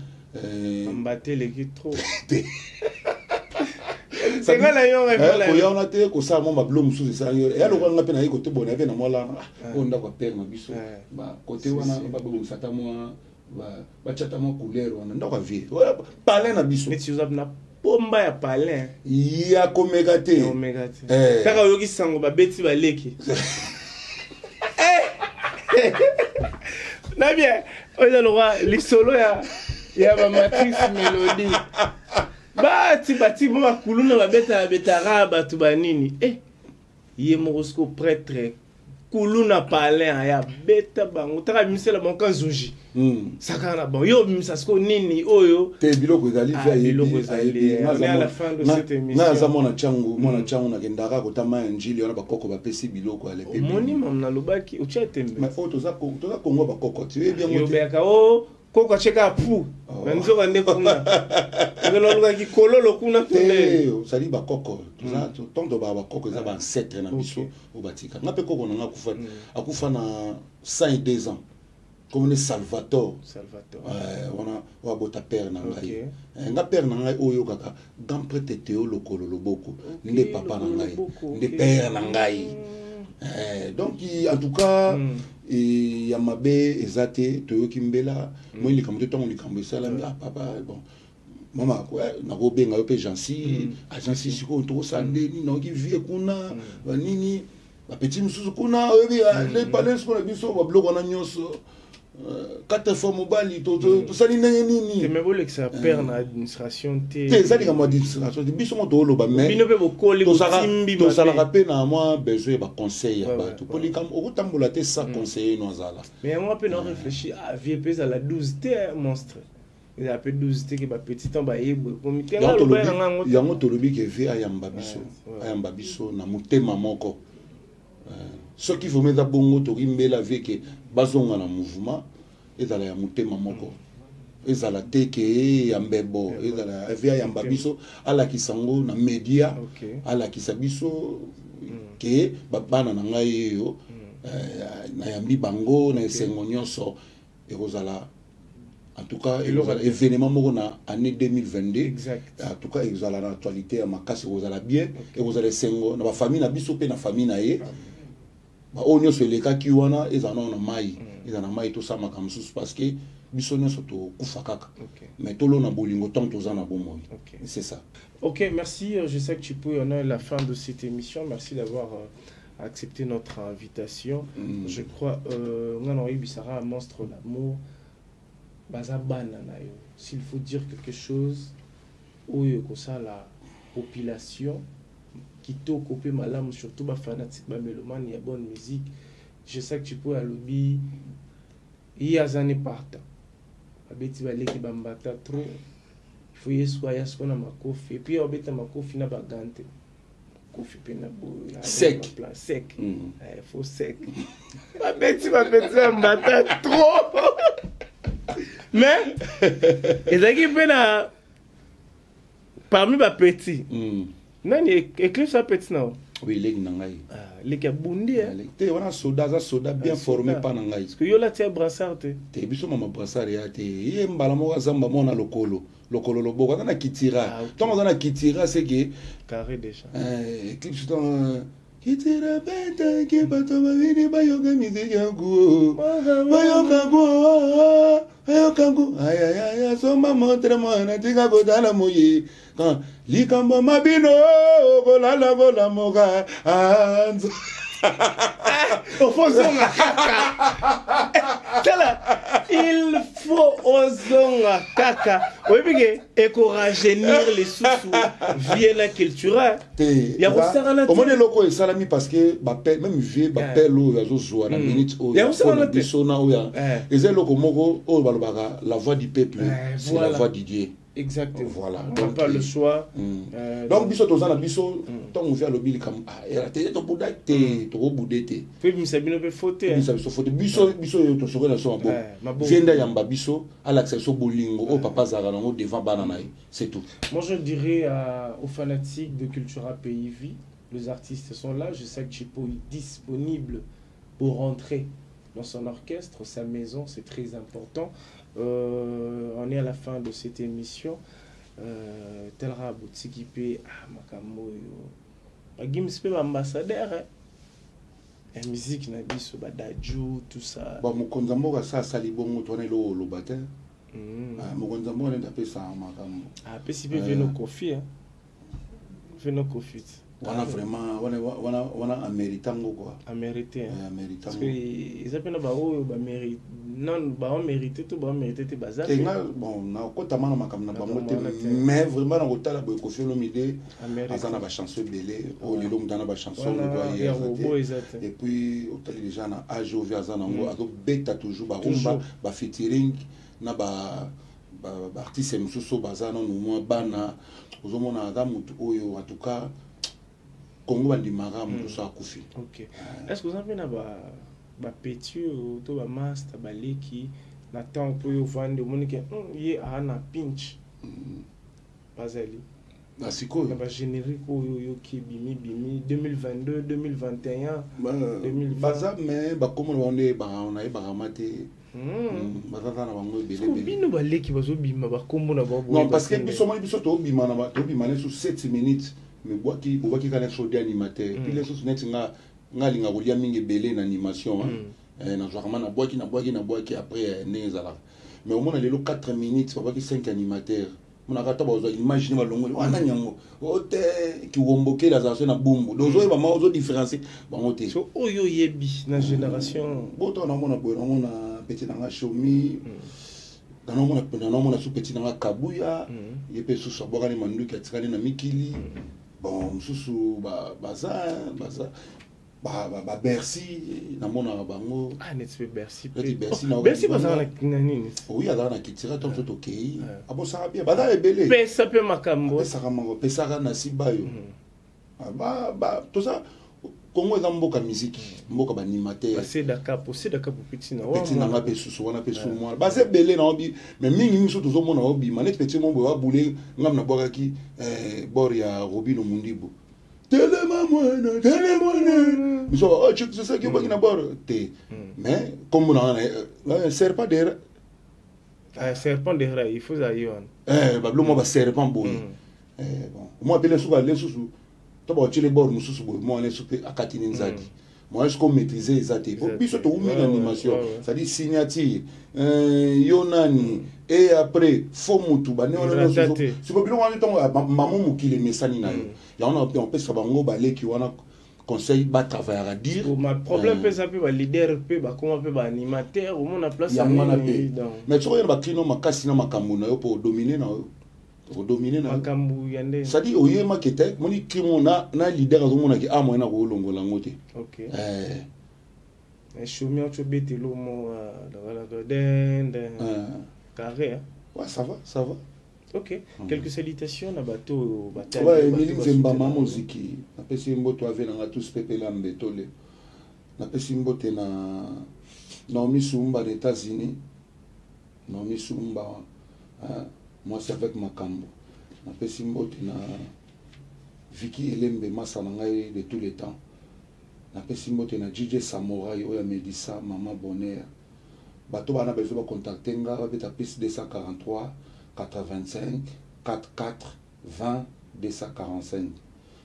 mbatele ki trop c'est quoi la yon ko ya on a te ko sa mo ba blom sous ça ya lo nga pe na iko te bona ve na mola on ndako père na biso ba côté wana ba bo sata mo ba chata mo couleur wana ndako vie parler na biso mais tu as na pomba ya parler ya komega te taka yoki sango ba beti ba leki na bien oya lo wa li solo ya ba Matrix Melody bati mo kuluna ba betara batu banini ye morosko prêtre kuluna parler ya beta bango taka misela mon kan zoji sakana bon yo misasko nini oyo te biloko ezali à la fin de cette émission na za mona changu na kendaka kotama injili wana bakoko bapesi biloko ale pe moni mamna lobaki ucha tembe mais auto za kongo bakoko tu es bien yo beka o koko cheka pu nanzo kande kuna ngelo luka ki kololo kuna tele sali bakoko tuza tonto ba bakoko za ba ancêtre na biso o batika ngape koko na akufa na 102 ans comme le Salvatore on a bota père na ngai nga père na ngai oyo kaka grand prêtre Théo lokolo loboko nde papa na ngai nde père na ngai donc en tout cas et ya mabe ezate to kimbela moi likambo to tongo likambo sala papa bon mama quoi na go benga yo pe jansi agence siko to sande ni no ki vie kuna nini ba petit mususu kuna obi les palais ko na biso ba bloco na nyoso quatre fois mobile to sali nini te me vole que ça perd na administration te sali comme administration de biso mo to loba mais bino pe bokoli botimbi to sala rapé na moi besoin ba conseil ba to polikam o tambola te ça conseiller no zala mais moi pe no réfléchir à vie pesa la 12 te monstre il a peu 12 te que ba petit temps ba yebo comité na loba na ngo yango to lobi ke vie ayamba biso na mutema moko ce qui faut mettre bongo to rimbela veke bazonga na mouvement ezala ya mutema moko ezala teke ya mbebo ezala via ya mbabiso ala kisango na media ala kisabiso ke babana na ngai yo na yambi bango na esengo nyonso ekozala en tout cas événement moko na année 2022 exact en tout cas ezala na actualité ya makasi ekozala bien ekozala esengo na ba famille na biso pe na famille na ye oyo nyonso elekaki wana ezala na mai ezala na mai tosamaka mosusu parce que biso nyonso tokufa kaka mais tolona bolingo tant toza na bomoi c'est ça. Ok, merci. Je sais que tu peux en la fin de cette émission. Merci d'avoir accepté notre invitation. Je crois on a eu Bissara monstre l'amour bazabana na yo. S'il faut dire quelque chose oyo ko ça la population qui t'a coupé malam surtout ba fanatique ba mélomane, il y a bonne musique. Je sais que tu peux à lobby il y a des années partant. Abeti ba leki bambata trop. Il faut y soit ce qu'on a ma kofi et puis obeta ma kofi na bagante. Kofi pe na bo sec. Sec. Faut sec. Abeti bambata trop. Mais et ça qui peut na parmi ba petit. Nani Eclipse a petit non? Oui, les nangai. Les kabundi. Te wana soda bien formé pa nangai. Parce que yo la tia brassard te. Te biso mama brassard ya te. Ye mbala mo zamba mona lokolo loboko na kitira. Tant on a kitira c'est que carré déjà. Eclipse dans kitira benta ki bato ba vini ba yoga musique yangu. Ba yoga go. Ayokangu ayaya soma montre mona tika godala moyi kan likambo mabino golala gola moga anzo Ozonga kaka. Il faut ozonga kaka. Oui, parce que rajeunir les sous viennent culturels. Il y a aussi un autre. Au moins loko et salami parce que même vieux bapelo yazo zoa na minute o. Il y a aussi un autre. Bisona o ya. Et c'est loko moko o balobaka la voix du peuple, c'est la voix du Dieu. Exactement. Voilà. On n'a pas le choix. Donc biso tozana biso tant on fait le bil comme era te to buda te to buda te. Puis misabino pe faute. Misabino faute biso to sokela so bon. Vienda yamba biso à l'accession bolingo au papa zara ngo devant banana c'est tout. Moi je dirais aux fanatiques de Cultura Pays Vie, les artistes sont là, je sais que Chipo est disponible pour rentrer dans son orchestre, sa maison, c'est très important. On est à la fin de cette émission. Telra Boutikipe, Makamo, Gims pe ambassadeur. La musique na biso badaju tout ça. Bon mokonzambo ka sa salibongo tone lo batin. Mokonzambo on appelle ça Makamo. Ah pesi pe veno kofi hein. Veno kofi. Wana vraiment wana américain quoi. Américain. Américain. Parce que ils appellent ba o ba mérite non ba on mérité tout ba mérité te bazar. Bon na kota mana makamna ba moté mais vraiment na kotala boy Koffi Olomide azana ba chanson belé o lelo mdana ba chanson et puis otali déjà na AJOV azana ngo azo beta toujours ba rumba ba featuring na ba artiste mususu bazana no mo bana ozomona za mutu oyo en tout cas Congo bandimara mutu sa kufi. OK. Est-ce que vous avez na ba petit to ba master ba leki na temps pour yo vendre monike ye ana pinch. Bazali. Na siko na ba générique yo ki bimi 2022 2021 2020 baza mais ba comme on est ba on a ba ramate bazata na bango belé bino ba leki bazo bima ba kombo na ba non parce que biso to bima na ba to bima sur 7 minutes mais boaki kana so d'animateur puis les autres net nga linga kolia mingi belé na animation na vraiment na boaki après nezala mais au moins lelo 4 minutes boaki 5 animateurs mona kata bazo imaginer balongo wana nyango ote ki womboke la zaso na bumbu dozo ba ma ozo différencier bango te so oyo yebi na génération boto na mona boy na petit na shomi dans mona su petit na kabuya yepe su soboka ni manduki atikali na mikili bon susu baza Bercy na mona bango n'est-ce Bercy Bercy baza na nini oui ala na kitira tant to kei abo sara bien baza ebele pesa pe makambo pesa na sibayo tout ça Congo est mboka musique mboka ba animateur c'est Dakar pour petit na nga pe susu wana pe su moi ba c'est belé na obi mais mingi miso to zo mona obi manet petit mombo wa boulé ngam na bokaki bor ya Robino Mundibo tellement miso oh tu sais que bokina bor te mais comme on serpent derrière serpent derrière il faut ça yon ba blo mo ba serpent boy bon moi appeler sous les sous to ba chile bor mususu boy mo les sous akatini nzadi moi est-ce qu'on maîtrisait les athées biso to une animation ça dit signature yonani et après faut mutu ba ne on si ko bilo ngani tongo maman mukile mesani na yo ya on peut sabango baleki wana conseil ba travailler à dire ma problème peut ça peut ba leader peut ba comment peut ba animateur au monde en place mais tu vois ba klino makasi na makambo na yo pour dominer na yo pour dominer na makambo yande ça dit oye makete moni klimo na leader azomona ki amwe na ko longola ngote OK choumi on chobete lo mo la den carré ouais ça va OK. Quelques salutations na bateau bataille. Ouais, Emily Zembama muziki. Na pesi mboto ave na tous pepe la mbetole. Na pesi mbote na Naomi Sumba des États-Unis. Naomi Sumba moi c'est avec Makambo. Na pesi mbote na Vicky Elembe masa na ngai de tous les temps. Na pesi mbote na DJ Samurai oya Medissa Mama Bonheur. Bato bana besoin ba contacter nga ba beta piste 243 85 44 20 245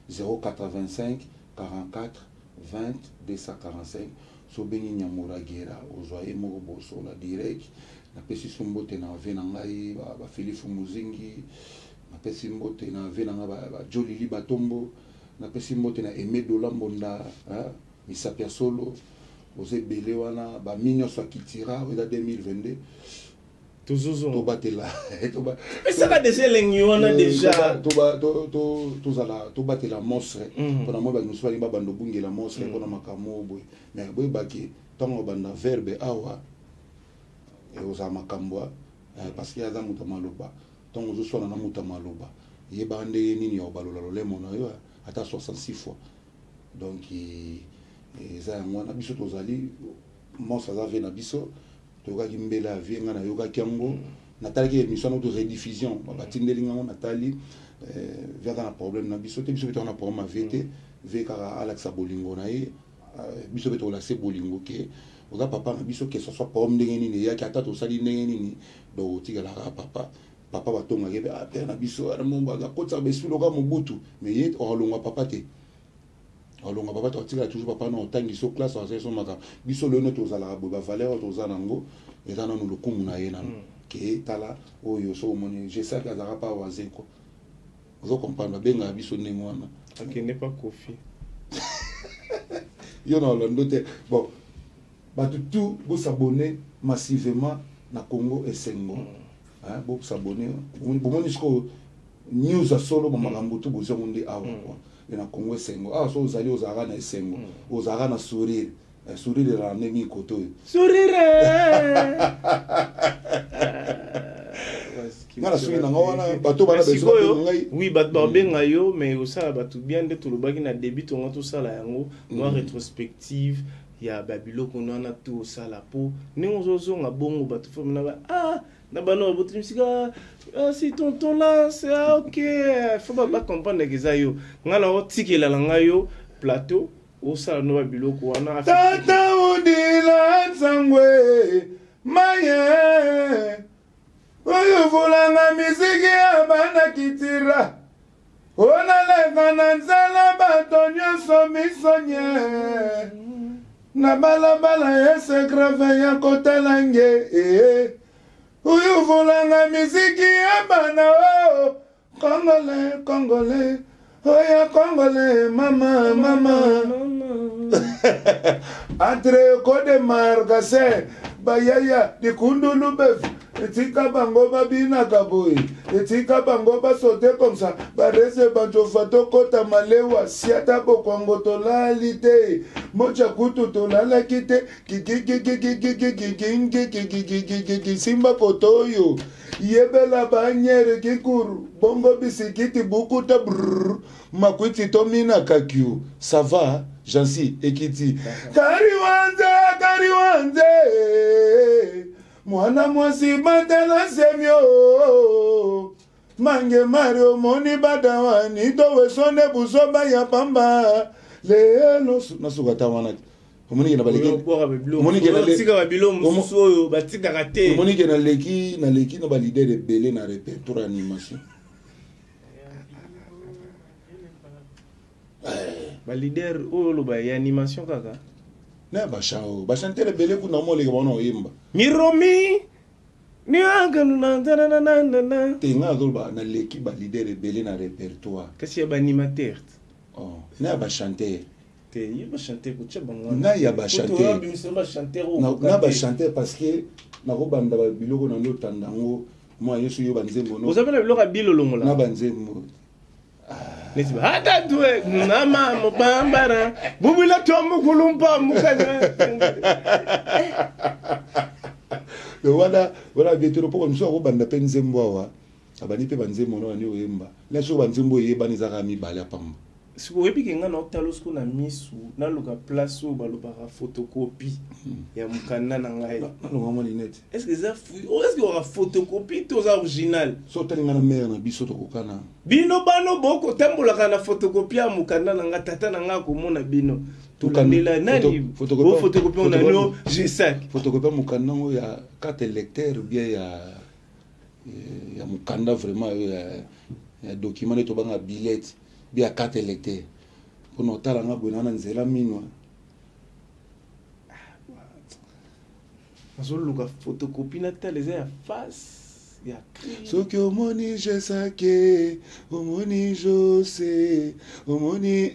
085 44 20 245 so bengi nyamura gera ozoye moko boso la direct na pesi sombote na vena ngai ba Philippe Muzingi na pesi mbote na vena nga ba Jolili Batombo na pesi mbote na Aimé Dolambonda Misapia Solo oze belé wana ba minyo so kitira oda 2022 toujours batela mais ça va déjà les on a déjà to batela monstre pour moi ba nous soit ba bando bungela monstre pour makamo boy mais boy baki tongo banda verbe awa et oza makambo parce qu'il y a dans mutamaloba tongo zo sona na mutamaloba ye bande nini ya balola le mona yo ata 66 fois donc ça ngwana biso tozali monstre za na biso tokaki mbela vie nga na yoka kiango natalaki émission de rediffusion batindeli nga natali via dans problème na biso te biso beto na problème VT veka Alexa Bolingo na ye biso beto la se Bolingo ke oza papa na biso ke ce soit problème ndenge nini ya ki ata to sali ndenge nini do tika la papa batonga ke père na biso ana momba ga kotsa besu loka mobutu mais ye olongwa papa te olonga papa totika toujours papa na otangi so classe en section maka biso le noto za la ba valeur to za nango eta na no kumu na ye na ke tala oyo so moni je sais que za pas wazeko vous comprendre benga biso ndenge wana OK n'est pas Kofi yo na londote bon ba tout vous s'abonner massivement na Congo et Sengo vous s'abonner bon moni sko news solo makambo to bozo nde awa quoi na Congo Sengo so ozali ozara na Sengo ozara na sourire sourire la ndenge koto sourire ngala sourire na ngwana bato bana beso ngai oui bato benga yo mais osala bato bien de tolobaki na début to ngato sala yango no rétrospective ya babilo kono na to sala po ningo zozonga bongo bato fomina ba na bano botrimisika si tonton là c'est OK faut pas comprendre que ça yo ngala otikela la ngayo plateau o sala no biloko wana tata udila nzangwe maye oyo volanga miziki abana kitira ona leka na nzala bato nyonso misonye na balabala ese grave ya kotala nge Uyu volanga miziki abana Congolais Oya Congolais mama Entre Code Margase Bayaya di kundulu bef etika bango babina kaboy etika bango basote comme ça barese banjo fato kota malewa siata bokongo tolalite mocha kutu tolala kite kiki simba kotoyo yebela banyere kikuru bongo bisikiti bukuta brrr makwiti tomina kakyu ça va Jansi ekiti kariwanze mwana mwasi batela semyo mange mario moni badawani towe sone busoba ya pamba lelo nasuka tawana omoni na baleki omoni ke na tika babilo mususu oyo batika kate omoni ke na leki na ba leader de belé na répertoire animation ba leader oyo lo ba animation kaka na ba chanter le belé kuna mo le bona oyimba miromi ni anganu na tenga dolba na leki ba leader belé na répertoire kasi ya ba animateur oh na ba chanter te yi ba chanter ko tshebanga na ya ba chanter na ba chanter parce que na ko banda ba biloko na ndo tandango moi yesu yo banzembo no vous avez le biloko bilolongo la na banzembo nesi ba hata tuwe na mama bambara bubula tomu kulumpa mukanya le wala bietero poko nso ko banda penzembo awa abani pe banzembo no ani oyemba la so banzembo yeba ni zaka mi bala pamba siko webi kenga na okutala siko na misu na luka place oyo balobaka photocopie ya mukanda na ngai nalonga mwa linete est-ce que ça fouille est-ce que on photocopie to za original so talinga na mère na biso to kokana bino bano boko tambolaka na photocopie ya mukanda na nga tata na nga komona bino tulandela nani photocopie on a no G5 photocopie mukanda ngo ya carte lecteur ou bien ya mukanda vraiment ya document to banga billet bien carte électeur pour noter nga bona na nzela minwa azoluka photocopie na tele ya face ya soki omoni jesake omoni jose omoni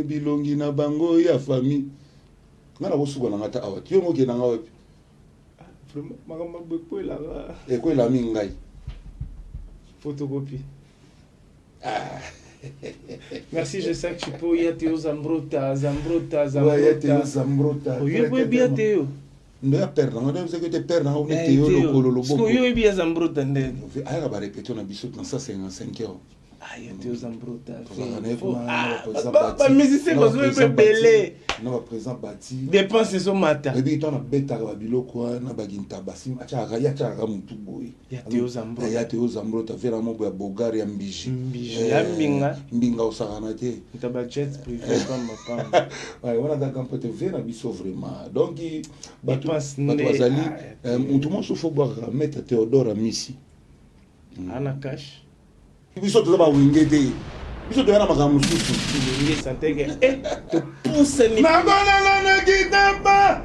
bilongi na bango ya famille ngana bosuka na ngata awa tiyo moke na ngawa vraiment makamba bekwela ekwela mingai photocopie merci, je sais que tu peux y aller aux Zambrota. Oui, oui, bien Théo. Ne perdre, on que tu perds dans le Théo le colo. Oui, bien Zambrota. Ah, on va répéter on a bisou dans ça 55 heures. Ah, il y a Théo Zambrota. Pas musicien parce que belé. Non, présent bâti. Dépense ce matin. Et puis toi na beta ba biloko na baginta basim acha ya cha mutu boy. Ya Théo Zambrota. Ya Théo Zambrota vraiment boya bogar ya mbiji. Ya mbinga. Mbinga osakana te. Taba jet privé comme ma femme. Ouais, on a d'accord peut te faire na biso vraiment. Donc batu bazali tout monde se faut boire mettre Théodore Misi. Ana cash. Biso to ba wingete. Biso to yana makamu susu. Ngi santege te pousse ni. Na kitapa.